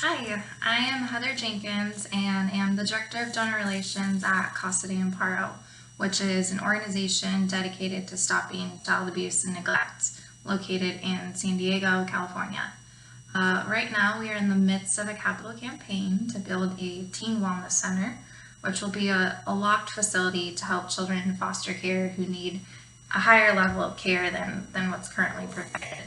Hi, I am Heather Jenkins and am the Director of Donor Relations at Casa de Amparo, which is an organization dedicated to stopping child abuse and neglect located in San Diego, California. Right now, we are in the midst of a capital campaign to build a teen wellness center, which will be a locked facility to help children in foster care who need a higher level of care than what's currently provided.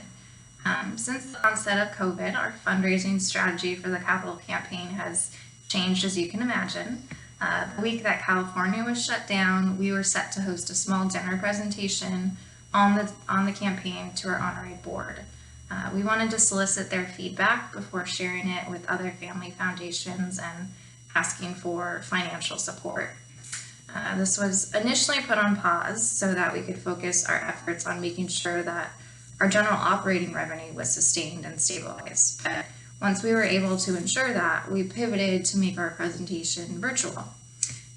Since the onset of COVID, our fundraising strategy for the capital campaign has changed, as you can imagine. The week that California was shut down, we were set to host a small dinner presentation on the campaign to our honorary board. We wanted to solicit their feedback before sharing it with other family foundations and asking for financial support. This was initially put on pause so that we could focus our efforts on making sure that our general operating revenue was sustained and stabilized. But once we were able to ensure that, we pivoted to make our presentation virtual.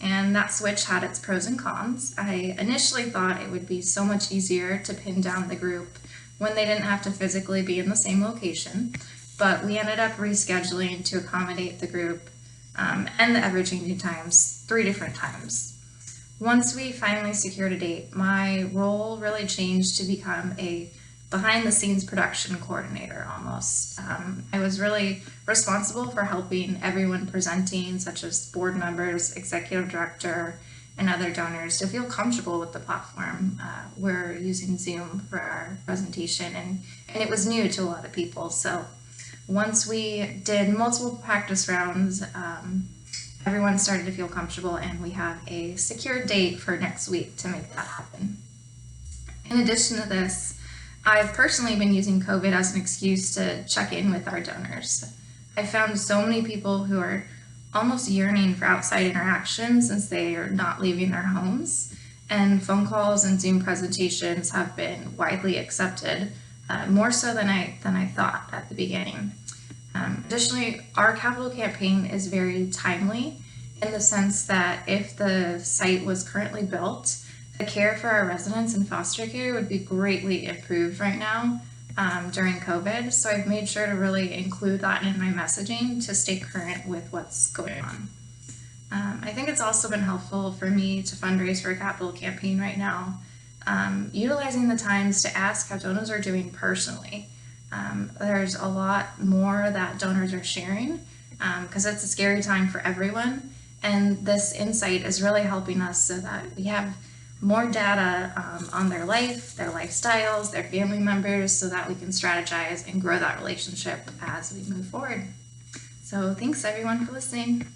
And that switch had its pros and cons. I initially thought it would be so much easier to pin down the group when they didn't have to physically be in the same location, but we ended up rescheduling to accommodate the group and the ever-changing times 3 different times. Once we finally secured a date, my role really changed to become a behind-the-scenes production coordinator almost. I was really responsible for helping everyone presenting, such as board members, executive director, and other donors, to feel comfortable with the platform. We're using Zoom for our presentation, and it was new to a lot of people. So once we did multiple practice rounds, everyone started to feel comfortable, and we have a secure date for next week to make that happen. In addition to this, I've personally been using COVID as an excuse to check in with our donors. I found so many people who are almost yearning for outside interaction since they are not leaving their homes, and phone calls and Zoom presentations have been widely accepted, more so than I thought at the beginning. Additionally, our capital campaign is very timely in the sense that if the site was currently built, the care for our residents in foster care would be greatly improved right now during COVID. So I've made sure to really include that in my messaging to stay current with what's going on. I think it's also been helpful for me to fundraise for a capital campaign right now, utilizing the times to ask how donors are doing personally. There's a lot more that donors are sharing because it's a scary time for everyone. And this insight is really helping us so that we have more data on their life, their lifestyles, their family members, so that we can strategize and grow that relationship as we move forward. So thanks everyone for listening.